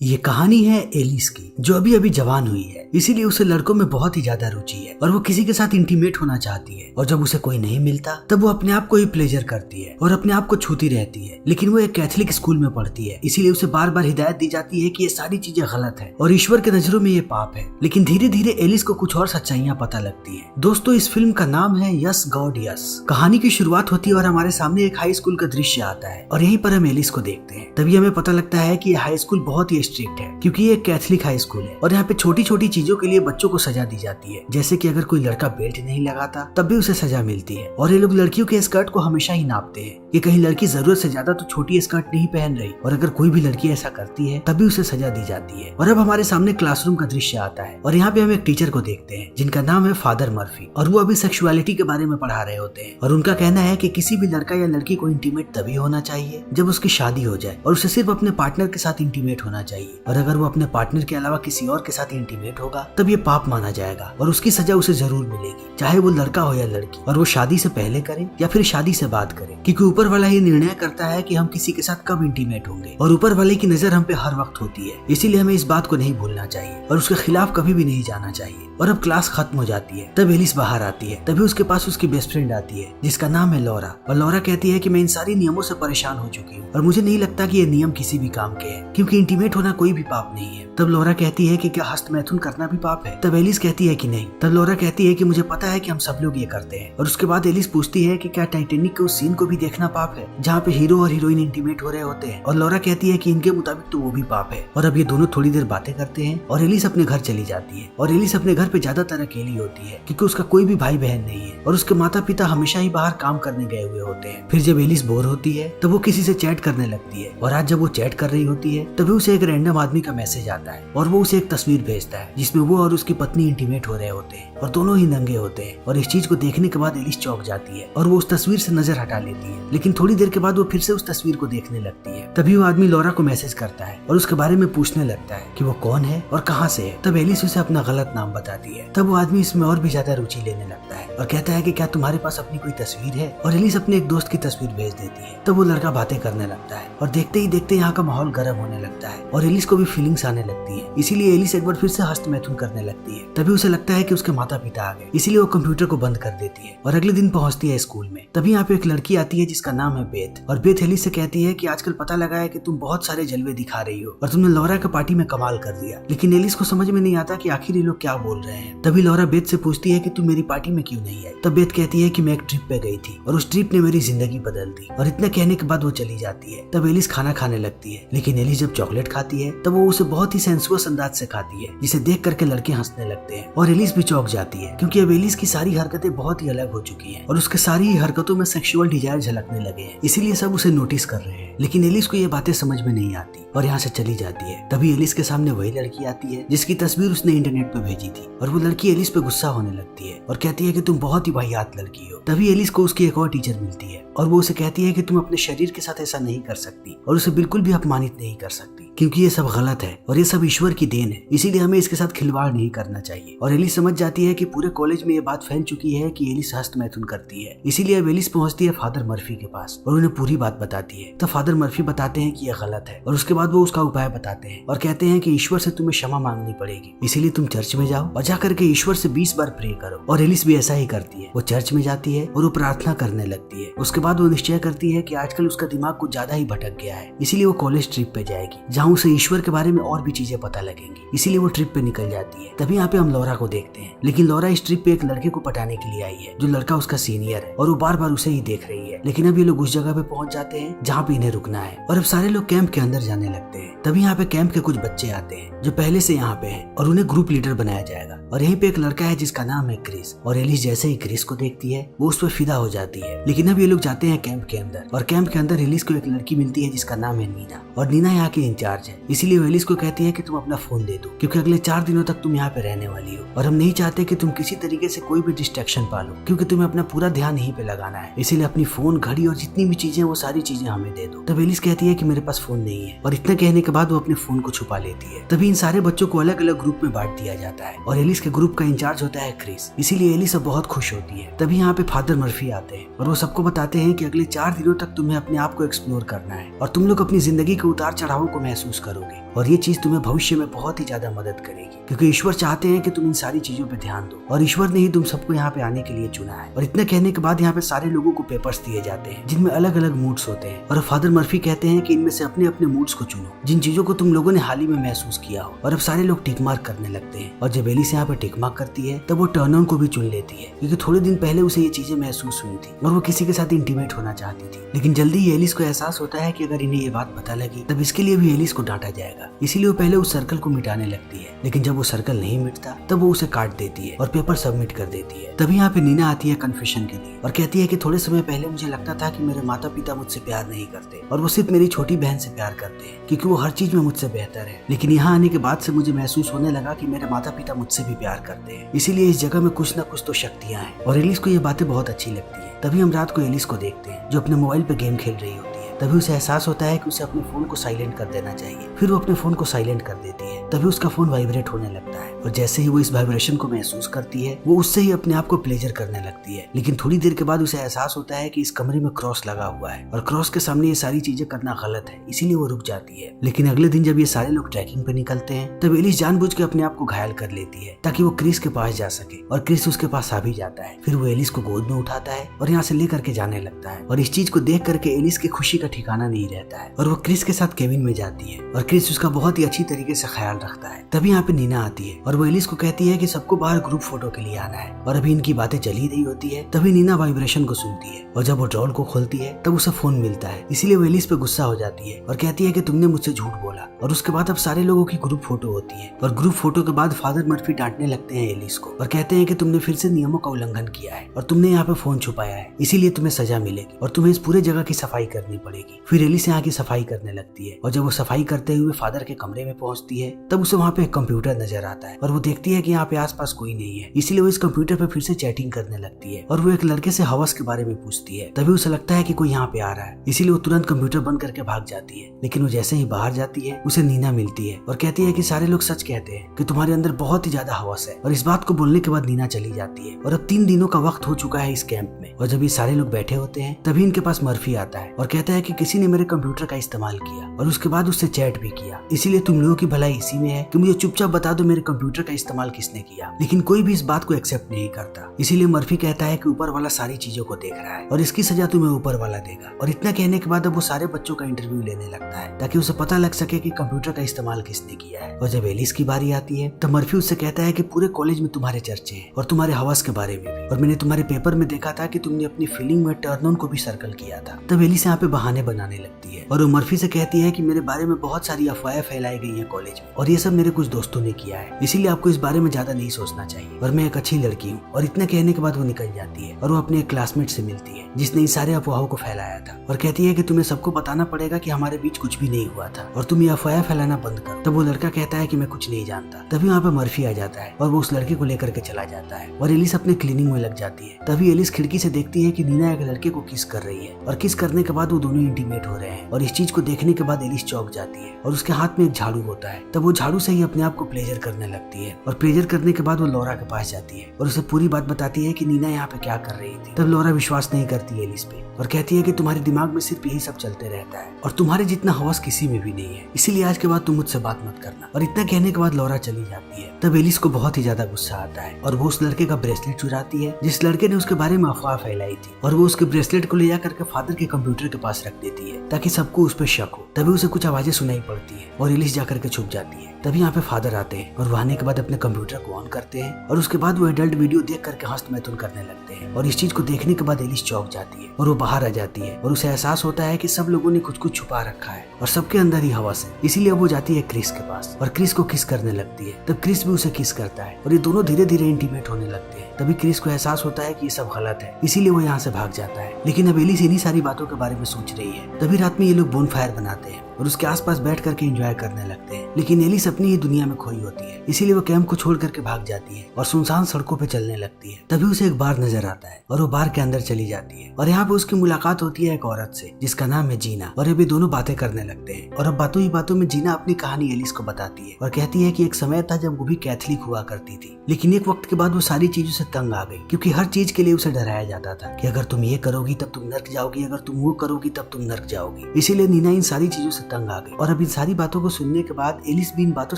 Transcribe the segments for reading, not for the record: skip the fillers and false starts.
ये कहानी है एलिस की, जो अभी अभी जवान हुई है, इसीलिए उसे लड़कों में बहुत ही ज्यादा रुचि है और वो किसी के साथ इंटीमेट होना चाहती है। और जब उसे कोई नहीं मिलता तब वो अपने आप को ही प्लेजर करती है और अपने आप को छूती रहती है। लेकिन वो एक कैथोलिक स्कूल में पढ़ती है, इसीलिए उसे बार बार हिदायत दी जाती है कि ये सारी चीजें गलत है और ईश्वर के नजरों में ये पाप है। लेकिन धीरे धीरे एलिस को कुछ और सच्चाइयां पता लगती है। दोस्तों, इस फिल्म का नाम है यस गॉड यस। कहानी की शुरुआत होती है और हमारे सामने एक हाई स्कूल का दृश्य आता है और यहीं पर हम एलिस को देखते हैं। तभी हमें पता लगता है कि ये हाई स्कूल बहुत ही स्ट्रिक्ट है, क्योंकि ये कैथोलिक हाई स्कूल है और यहाँ पे छोटी छोटी चीजों के लिए बच्चों को सजा दी जाती है। जैसे कि अगर कोई लड़का बेल्ट नहीं लगाता तब भी उसे सजा मिलती है। और ये लोग लड़कियों के स्कर्ट को हमेशा ही नापते हैं कि कहीं लड़की जरूरत से ज्यादा तो छोटी स्कर्ट नहीं पहन रही, और अगर कोई भी लड़की ऐसा करती है तभी उसे सजा दी जाती है। और अब हमारे सामने क्लासरूम का दृश्य आता है और यहाँ पे हम एक टीचर को देखते हैं जिनका नाम है फादर मर्फी, और वो अभी सेक्सुअलिटी के बारे में पढ़ा रहे होते हैं। और उनका कहना है कि किसी भी लड़का या लड़की को इंटीमेट तभी होना चाहिए जब उसकी शादी हो जाए, और उसे सिर्फ अपने पार्टनर के साथ इंटीमेट होना चाहिए। और अगर वो अपने पार्टनर के अलावा किसी और के साथ इंटीमेट होगा तब ये पाप माना जाएगा और उसकी सजा उसे जरूर मिलेगी, चाहे वो लड़का हो या लड़की, और वो शादी से पहले करे या फिर शादी से बाद करे, क्योंकि ऊपर वाला ही निर्णय करता है कि हम किसी के साथ कब इंटीमेट होंगे और ऊपर वाले की नजर हम पे हर वक्त होती है। इसीलिए हमें इस बात को नहीं भूलना चाहिए और उसके खिलाफ कभी भी नहीं जाना चाहिए। और अब क्लास खत्म हो जाती है, तब एलिस बाहर आती है। तभी उसके पास उसकी बेस्ट फ्रेंड आती है जिसका नाम है लॉरा, और लॉरा कहती है कि मैं इन सारी नियमों से परेशान हो चुकी हूँ और मुझे नहीं लगता कि ये नियम किसी भी काम के हैं, क्योंकि इंटीमेट होना कोई भी पाप नहीं है। तब लॉरा कहती है कि क्या हस्तमैथुन करना भी पाप है? तब एलिस कहती है कि नहीं। तब लॉरा कहती है कि मुझे पता है कि हम सब लोग ये करते हैं। और उसके बाद एलिस पूछती है कि क्या टाइटैनिक के उस सीन को भी देखना पाप है जहाँ पे हीरो और हीरोइन इंटीमेट हो रहे होते हैं? और लॉरा कहती है कि इनके मुताबिक तो वो भी पाप है। और अब ये दोनों थोड़ी देर बातें करते हैं और एलिस अपने घर चली जाती है। और एलिस अपने घर पे ज्यादातर अकेली होती है क्योंकि उसका कोई भी भाई बहन नहीं है और उसके माता पिता हमेशा ही बाहर काम करने गए हुए होते हैं। फिर जब एलिस बोर होती है तब वो किसी से चैट करने लगती है, और आज जब वो चैट कर रही होती है तभी उसे एक रैंडम आदमी का मैसेज आता है और वो उसे एक तस्वीर भेजता है जिसमें वो और उसकी पत्नी इंटीमेट हो रहे होते हैं और दोनों ही नंगे होते हैं। और इस चीज को देखने के बाद एलिस चौंक जाती है और वो उस तस्वीर से नजर हटा लेती है। लेकिन थोड़ी देर के बाद वो फिर से उस तस्वीर को देखने लगती है। तभी वो आदमी लॉरा को मैसेज करता है और उसके बारे में पूछने लगता है कि वो कौन है और कहाँ से है। तब एलिस उसे अपना गलत नाम बताती है। तब वो आदमी इसमें और भी ज्यादा रुचि लेने लगता है और कहता है कि क्या तुम्हारे पास अपनी कोई तस्वीर है? और एलिस अपने एक दोस्त की तस्वीर भेज देती है। तब वो लड़का बातें करने लगता है और देखते ही देखते यहाँ का माहौल गर्म होने लगता है और एलिस को भी फीलिंग्स आने लगती है। इसीलिए एलिस एक बार फिर से हस्तमैथुन करने लगती है। तभी उसे लगता है कि उसके माता पिता आ गए, इसीलिए वो कंप्यूटर को बंद कर देती है और अगले दिन पहुंचती है स्कूल में। तभी यहाँ पे एक लड़की आती है जिसका नाम है बेथ, और बेथ एलिस से कहती है कि आजकल पता लगा है कि तुम बहुत सारे जलवे दिखा रही हो और तुमने लॉरा के पार्टी में कमाल कर दिया। लेकिन एलिस को समझ में नहीं आता कि आखिर ये लोग क्या बोल रहे हैं। तभी लॉरा बेथ से पूछती है कि तुम मेरी पार्टी में क्यों नहीं आई? तब बेथ कहती है कि मैं एक ट्रिप पे गई थी और उस ट्रिप ने मेरी जिंदगी बदल दी। और इतना कहने के बाद वो चली जाती है। तब एलिस खाना खाने लगती है, लेकिन एलिस जब चॉकलेट खाती है तब वो उसे बहुत ही सेंसुअस अंदाज से खाती है, जिसे देख करके लड़के हंसने लगते हैं और एलिस भी चौंक जाती है, क्योंकि अब एलिस की सारी हरकतें बहुत ही अलग हो चुकी हैं और उसके सारी हरकतों में सेक्सुअल डिजायर झलकने लगे हैं। इसीलिए सब उसे नोटिस कर रहे हैं। लेकिन एलिस को ये बातें समझ में नहीं आती और यहाँ से चली जाती है। तभी एलिस के सामने वही लड़की आती है जिसकी तस्वीर उसने इंटरनेट पे भेजी थी, और वो लड़की एलिस पे गुस्सा होने लगती है और कहती है कि तुम बहुत ही वाहियात लड़की हो। तभी एलिस को उसकी एक और टीचर मिलती है और वो उसे कहती है कि तुम अपने शरीर के साथ ऐसा नहीं कर सकती और उसे बिल्कुल भी अपमानित नहीं कर सकती, क्योंकि ये सब गलत है और ये सब ईश्वर की देन है, इसीलिए हमें इसके साथ खिलवाड़ नहीं करना चाहिए। और एलिस समझ जाती है कि पूरे कॉलेज में ये बात फैल चुकी है कि एलिस हस्तमैथुन करती है। इसीलिए अब एलिस पहुंचती है फादर मर्फी के पास और उन्हें पूरी बात बताती है। तब फादर मर्फी बताते हैं कि यह गलत है और उसके बाद वो उसका उपाय बताते हैं और कहते हैं कि ईश्वर से तुम्हें क्षमा मांगनी पड़ेगी, इसीलिए तुम चर्च में जाओ और जाकर के ईश्वर से 20 बार प्रे करो। और एलिस भी ऐसा ही करती है। वो चर्च में जाती है और वो प्रार्थना करने लगती है। उसके बाद वो निश्चय करती है कि आजकल उसका दिमाग कुछ ज्यादा ही भटक गया है, इसीलिए वो कॉलेज ट्रिप पे जाएगी जहाँ उसे ईश्वर के बारे में और भी चीजें पता लगेंगी। इसीलिए वो ट्रिप पे निकल जाती है। तभी यहाँ पे हम लॉरा को देखते हैं, लेकिन लॉरा इस ट्रिप पे एक लड़के को पटाने के लिए आई है जो लड़का उसका सीनियर है और वो बार बार उसे ही देख रही है। लेकिन अब ये लोग उस जगह पे पहुंच जाते हैं जहाँ पे इन्हें रुकना है और अब सारे लोग कैंप के अंदर जाने लगते हैं। तभी यहाँ पे कैंप के कुछ बच्चे आते हैं जो पहले से यहाँ पे हैं और उन्हें ग्रुप लीडर बनाया जाएगा। और यहीं पे एक लड़का है जिसका नाम है क्रिस, और एलिस जैसे ही क्रिस को देखती है वो उस पर फिदा हो जाती है। लेकिन अब ये लोग जाते हैं कैंप के अंदर और कैंप के अंदर एलिस को एक लड़की मिलती है जिसका नाम है नीना, और नीना यहाँ की इंचार्ज है। इसीलिए वो एलिस को कहती है कि तुम अपना फोन दे दो, क्योंकि अगले 4 दिनों तक तुम यहाँ पे रहने वाली हो और हम नहीं चाहते कि तुम किसी तरीके से कोई भी डिस्ट्रैक्शन पालो, क्योंकि तुम्हें अपना पूरा ध्यान यहीं पे लगाना है। इसीलिए अपनी फोन, घड़ी और जितनी भी चीजें वो सारी चीजें हमें दे दो। तब एलिस कहती है कि मेरे पास फोन नहीं है, और इतना कहने के बाद वो अपने फोन को छुपा लेती है। तभी इन सारे बच्चों को अलग अलग ग्रुप में बांट दिया जाता है और एलिस के ग्रुप का इंचार्ज होता है क्रिस। इसीलिए एलिस अब बहुत खुश होती है। तभी यहाँ पे फादर मर्फी आते हैं और वो सबको बताते हैं कि अगले 4 दिनों तक तुम्हें अपने आप को एक्सप्लोर करना है और तुम लोग अपनी जिंदगी के उतार चढ़ावों को महसूस करोगे और ये चीज तुम्हें भविष्य में बहुत ही ज्यादा मदद करेगी, क्योंकि ईश्वर चाहते हैं कि तुम इन सारी चीजों पे ध्यान दो, और ईश्वर ने ही तुम सबको यहाँ पे आने के लिए चुना है। और इतना कहने के बाद यहाँ पे सारे लोगों को पेपर्स दिए जाते हैं जिनमें अलग अलग मूड्स होते हैं, और फादर मर्फी कहते हैं कि इनमें से अपने अपने मूड्स को चुनो, जिन चीजों को तुम लोगों ने हाल ही में महसूस किया हो। और अब सारे लोग टिक मार्क करने लगते हैं, और जब एलिस यहाँ पे टिक मार्क करती है तब वो टर्न ऑन को भी चुन लेती है, क्योंकि थोड़े दिन पहले उसे ये चीजें महसूस हुई थी और वो किसी के साथ इंटीमेट होना चाहती थी। लेकिन जल्दी ही एलिस को एहसास होता है कि अगर इन्हें ये बात पता लगी तब इसके लिए भी एलिस को डांटा जाएगा, इसीलिए वो पहले उस सर्कल को मिटाने लगती है। लेकिन जब वो सर्कल नहीं मिटता तब वो उसे काट देती है और पेपर सबमिट कर देती है। तभी यहाँ पे नीना आती है कन्फेशन के लिए और कहती है कि थोड़े समय पहले मुझे लगता था कि मेरे माता पिता मुझसे प्यार नहीं करते और वो सिर्फ मेरी छोटी बहन से प्यार करते हैं, क्योंकि वो हर चीज में मुझसे बेहतर है। लेकिन यहाँ आने के बाद से मुझे महसूस होने लगा कि मेरे माता पिता मुझसे भी प्यार करते हैं, इसीलिए इस जगह में कुछ न कुछ तो शक्तियाँ हैं। और एलिस को ये बातें बहुत अच्छी लगती है। तभी हम रात को एलिस को देखते हैं जो अपने मोबाइल पे गेम खेल रही होती है। तभी उसे एहसास होता है कि उसे अपने फोन को साइलेंट कर देना चाहिए। फिर वो अपने फोन को साइलेंट कर देती है। तभी उसका फोन वाइब्रेट होने लगता है, और जैसे ही वो इस वाइब्रेशन को महसूस करती है वो उससे ही अपने आप को प्लेजर करने लगती है। लेकिन थोड़ी देर के बाद उसे एहसास होता है कि इस कमरे में क्रॉस लगा हुआ है और क्रॉस के सामने ये सारी चीजें करना गलत है, इसीलिए वो रुक जाती है। लेकिन अगले दिन जब ये सारे लोग ट्रैकिंग पे निकलते हैं तब एलिस जानबूझ के अपने आप को घायल कर लेती है ताकि वो क्रिस के पास जा सके, और क्रिस उसके पास आ भी जाता है। फिर वो एलिस को गोद में उठाता है और यहाँ से लेकर के जाने लगता है, और इस चीज को देख करके एलिस की खुशी का ठिकाना नहीं रहता है और वो क्रिस के साथ केबिन में जाती है और क्रिस उसका बहुत ही अच्छी तरीके से ख्याल रखता है। तभी यहाँ पे नीना आती है और वो एलिस को कहती है कि सबको बाहर ग्रुप फोटो के लिए आना है, और अभी इनकी बातें चल ही रही होती है। तभी नीना वाइब्रेशन को सुनती है और जब वो ड्रॉल को खोलती है तब उसे फोन मिलता है, इसीलिए वो एलिस पे गुस्सा हो जाती है और कहती है कि तुमने मुझसे झूठ बोला। और उसके बाद अब सारे लोगों की ग्रुप फोटो होती है, और ग्रुप फोटो के बाद फादर मर्फी डांटने लगते हैं एलिस को और कहते हैं कि तुमने फिर से नियमों का उल्लंघन किया है और तुमने यहाँ पे फोन छुपाया है, इसीलिए तुम्हें सजा मिलेगी और तुम्हें इस पूरे जगह की सफाई करनी पड़ेगी। फिर एलिस यहाँ की सफाई करने लगती है, और जब वो सफाई करते हुए फादर के कमरे में पहुंचती है तब उसे वहाँ पे एक कंप्यूटर नजर आता है और वो देखती है कि यहाँ पे आसपास कोई नहीं है, इसीलिए वो इस कंप्यूटर पे फिर से चैटिंग करने लगती है और वो एक लड़के से हवस के बारे में पूछती है। तभी उसे लगता है कि कोई यहाँ पे आ रहा है, इसीलिए वो तुरंत कंप्यूटर बंद करके भाग जाती है। लेकिन वो जैसे ही बाहर जाती है उसे नीना मिलती है और कहती है कि सारे लोग सच कहते हैं कि तुम्हारे अंदर बहुत ही ज्यादा हवस है। और इस बात को बोलने के बाद नीना चली जाती है और अब 3 दिनों का वक्त हो चुका है इस कैंप में। और जब ये सारे लोग बैठे होते हैं तभी इनके पास मर्फी आता है और कहता है कि किसी ने मेरे कंप्यूटर का इस्तेमाल किया और उसके बाद उससे चैट भी किया, इसीलिए तुम लोगों की भलाई इसी में है कि मुझे चुपचाप बता दो मेरे कंप्यूटर का इस्तेमाल किसने किया। लेकिन कोई भी इस बात को एक्सेप्ट नहीं करता, इसीलिए मर्फी कहता है कि ऊपर वाला सारी चीजों को देख रहा है और इसकी सजा तुम्हें ऊपर वाला देगा। और इतना कहने के बाद अब वो सारे बच्चों का इंटरव्यू लेने लगता है ताकि उसे पता लग सके कि कंप्यूटर का इस्तेमाल किसने किया है। और जब एलिस की बारी आती है तो मर्फी उससे कहता है कि पूरे कॉलेज में तुम्हारे चर्चे हैं और तुम्हारे हवस के बारे में भी, और मैंने तुम्हारे पेपर में देखा था कि तुमने अपनी फीलिंग में टर्न ऑन को भी सर्कल किया था। तब एलिस यहाँ पे बहाने बनाने लगती है और वो मर्फी से कहती है कि मेरे बारे में बहुत सारी अफवाहें फैलाई गई है कॉलेज में और ये सब मेरे कुछ दोस्तों ने किया है, इसीलिए आपको इस बारे में ज्यादा नहीं सोचना चाहिए और मैं एक अच्छी लड़की हूँ। और इतना कहने के बाद वो निकल जाती है और वो अपने एक क्लासमेट से मिलती है जिसने इन सारे अफवाहों को फैलाया था और कहती है कि तुम्हें सबको बताना पड़ेगा कि हमारे बीच कुछ भी नहीं हुआ था और तुम ये अफवाहें फैलाना बंद कर। तब वो लड़का कहता है कि मैं कुछ नहीं जानता। तभी वहाँ पे मर्फी आ जाता है और वो उस लड़के को लेकर के चला जाता है और एलिस अपने क्लीनिंग में लग जाती है। तभी एलिस खिड़की से देखती है कि नीना एक लड़के को किस कर रही है और किस करने के बाद वो दोनों इंटीमेट हो रहे हैं। और इस चीज को देखने के बाद एलिस चौंक जाती है और उसके हाथ में एक झाड़ू होता है। तब वो झाड़ू से ही अपने आप को प्लेजर करने लगती है और प्लेजर करने के बाद वो लौरा के पास जाती है और उसे पूरी बात बताती है कि नीना यहाँ पे क्या कर रही थी। तब लौरा विश्वास नहीं करती एलिस पे और कहती है कि तुम्हारे दिमाग में सिर्फ यही सब चलते रहता है और तुम्हारे जितना हवस किसी में भी नहीं है, इसीलिए आज के बाद तुम मुझसे बात मत करना। और इतना कहने के बाद लौरा चली जाती है। तब एलिस को बहुत ही ज्यादा गुस्सा आता है और वो उस लड़के का ब्रेसलेट चुराती है जिस लड़के ने उसके बारे में अफवाह फैलाई थी, और वो उसके ब्रेसलेट को ले जाकर के फादर के कंप्यूटर के पास रख देती है ताकि सबको उस पर शक हो। तभी उसे कुछ आवाजें सुनाई पड़ती है और एलिस जाकर के छुप जाती है। तभी यहाँ पे फादर आते हैं और वो आने के बाद अपने कंप्यूटर को ऑन करते हैं और उसके बाद वो एडल्ट वीडियो देख करके हस्त मैथुन करने लगते हैं। और इस चीज को देखने के बाद एलिस चौंक जाती है और वो बाहर आ जाती है और उसे एहसास होता है कि सब लोगों ने कुछ कुछ छुपा रखा है और सबके अंदर ही हवस है, इसीलिए वो जाती है क्रिस के पास और क्रिस को किस करने लगती है। तब क्रिस भी उसे किस करता है और ये दोनों धीरे धीरे इंटीमेट होने लगते हैं। तभी क्रिस को एहसास होता है कि ये सब गलत है, इसीलिए वो यहाँ से भाग जाता है। लेकिन अब एलिस इन्हीं सारी बातों के बारे में सोच रही है। तभी रात में ये लोग बोनफायर बनाते हैं और उसके आसपास बैठ करके एंजॉय करने लगते हैं। लेकिन एलिस अपनी ही दुनिया में खोई होती है, इसीलिए वो कैंप को छोड़ करके भाग जाती है और सुनसान सड़कों पे चलने लगती है। तभी उसे एक बार नजर आता है और वो बार के अंदर चली जाती है और यहाँ पे उसकी मुलाकात होती है एक औरत से जिसका नाम है जीना। और ये भी दोनों बातें करने लगते हैं और अब बातों ही बातों में जीना अपनी कहानी एलिस को बताती है और कहती है कि एक समय था जब वो भी कैथलिक हुआ करती थी, लेकिन एक वक्त के बाद वो सारी चीजों से तंग आ गई क्योंकि हर चीज के लिए उसे डराया जाता था कि अगर तुम ये करोगी तब तुम नर्क जाओगी, अगर तुम वो करोगी तब तुम नर्क जाओगी। इसीलिए नीना इन सारी चीजों से तंग आ गई। और अब इन सारी बातों को सुनने के बाद एलिस भी इन बातों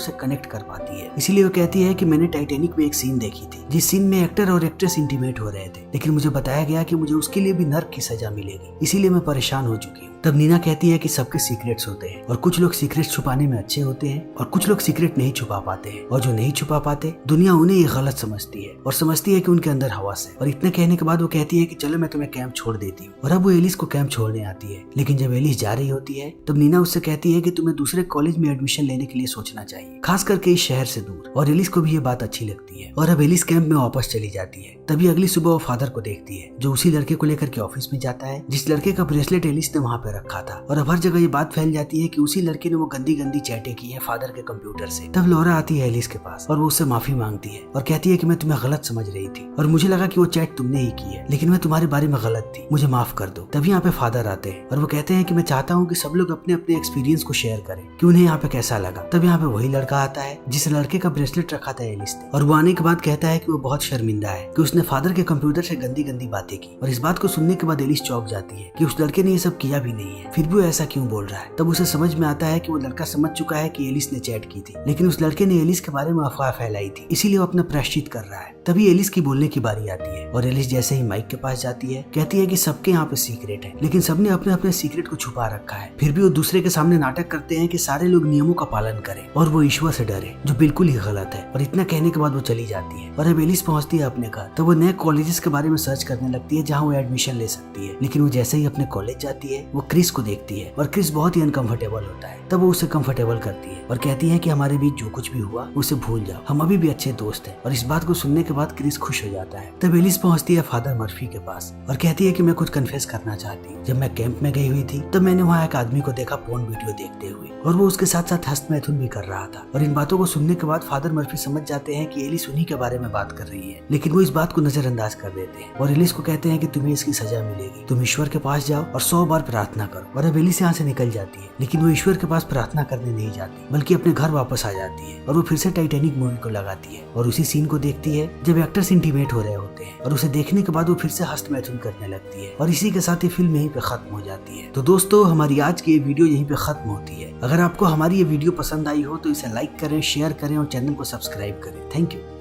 से कनेक्ट कर पाती है। इसीलिए वो कहती है कि मैंने टाइटैनिक में एक सीन देखी थी जिस सीन में एक्टर और एक्ट्रेस इंटीमेट हो रहे थे, लेकिन मुझे बताया गया कि मुझे उसके लिए भी नर्क की सजा मिलेगी, इसीलिए मैं परेशान हो चुकी हूँ। तब नीना कहती है कि सबके सीक्रेट्स होते हैं और कुछ लोग सीक्रेट्स छुपाने में अच्छे होते हैं और कुछ लोग सीक्रेट नहीं छुपा पाते हैं, और जो नहीं छुपा पाते दुनिया उन्हें ये गलत समझती है और समझती है कि उनके अंदर हवस है। और इतने कहने के बाद वो कहती है कि चलो मैं तुम्हें कैंप छोड़ देती हूँ। और अब वो एलिस को कैंप छोड़ने आती है, लेकिन जब एलिस जा रही होती है तब नीना उससे कहती है कि तुम्हें दूसरे कॉलेज में एडमिशन लेने के लिए सोचना चाहिए, खास करके इस शहर से दूर। और एलिस को भी ये बात अच्छी लगती है और अब एलिस कैंप में वापस चली जाती है। तभी अगली सुबह वो फादर को देखती है जो उसी लड़के को लेकर के ऑफिस में जाता है जिस लड़के का ब्रेसलेट एलिस ने वहाँ पे रखा था। और अब हर जगह ये बात फैल जाती है कि उसी लड़के ने वो गंदी गंदी चैटें की है फादर के कंप्यूटर से। तब लॉरा आती है एलिस के पास और वो उससे माफी मांगती है और कहती है कि मैं तुम्हें गलत समझ रही थी और मुझे लगा कि वो चैट तुमने ही की है, लेकिन मैं तुम्हारे बारे में गलत थी, मुझे माफ कर दो। तभी यहाँ पे फादर आते हैं और वो कहते हैं कि मैं चाहता हूँ कि सब लोग अपने अपने एक्सपीरियंस को शेयर करें कि उन्हें यहाँ पे कैसा लगा। तब यहाँ पे वही लड़का आता है जिस लड़के का ब्रेसलेट रखा था एलिस ने, और वो आने के बाद कहता है कि वो बहुत शर्मिंदा है कि उसने फादर के कंप्यूटर से गंदी गंदी बातें की। और इस बात को सुनने के बाद एलिस चौंक जाती है कि उस लड़के ने ये सब किया भी नहीं है, फिर भी वो ऐसा क्यों बोल रहा है। तब उसे समझ में आता है कि वो लड़का समझ चुका है कि एलिस ने चैट की थी, लेकिन उस लड़के ने एलिस के बारे में अफवाह फैलाई थी, इसीलिए वो अपना प्रायश्चित कर रहा है। तभी एलिस की बोलने की बारी आती है और एलिस जैसे ही माइक के पास जाती है कहती है कि सबके यहाँ पे सीक्रेट है, लेकिन सबने अपने अपने सीक्रेट को छुपा रखा है, फिर भी वो दूसरे के सामने नाटक करते हैं कि सारे लोग नियमों का पालन करें और वो ईश्वर से डरे, जो बिल्कुल ही गलत है। और इतना कहने के बाद वो चली जाती है। और अब एलिस पहुंचती है अपने घर, तो वो नए कॉलेजेस के बारे में सर्च करने लगती है जहाँ वो एडमिशन ले सकती है। लेकिन वो जैसे ही अपने कॉलेज जाती है वो क्रिस को देखती है और क्रिस बहुत ही अनकंफर्टेबल होता है। तब वो उसे कंफर्टेबल करती है और कहती है कि हमारे बीच जो कुछ भी हुआ उसे भूल जाओ, हम अभी भी अच्छे दोस्त हैं। और इस बात को सुनने के बाद क्रिस खुश हो जाता है। तब एलिस पहुंचती है फादर मर्फी के पास और कहती है कि मैं कुछ कन्फेस करना चाहती हूँ। जब मैं कैंप में गई हुई थी तब मैंने वहाँ एक आदमी को देखा पोर्न वीडियो देखते हुए, और वो उसके साथ साथ हस्तमैथुन भी कर रहा था। और इन बातों को सुनने के बाद फादर मर्फी समझ जाते हैं कि एलिस उन्हीं के बारे में बात कर रही है, लेकिन वो इस बात को नजरअंदाज कर देते हैं और एलिस को कहते हैं कि तुम्हें इसकी सजा मिलेगी, तुम ईश्वर के पास जाओ और 100 बार प्रार्थना करो। और अब एलिस यहाँ से निकल जाती है, लेकिन वो ईश्वर के पास प्रार्थना करने नहीं जाती बल्कि अपने घर वापस आ जाती है। और वो फिर से टाइटैनिक मूवी को लगाती है और उसी सीन को देखती है जब एक्टर्स इंटीमेट हो रहे होते हैं, और उसे देखने के बाद वो फिर से हस्तमैथुन करने लगती है। और इसी के साथ ये फिल्म यहीं पे खत्म हो जाती है। तो दोस्तों, हमारी आज की ये वीडियो यहीं पे खत्म होती है। अगर आपको हमारी ये वीडियो पसंद आई हो तो इसे लाइक करें, शेयर करें और चैनल को सब्सक्राइब करें। Thank you.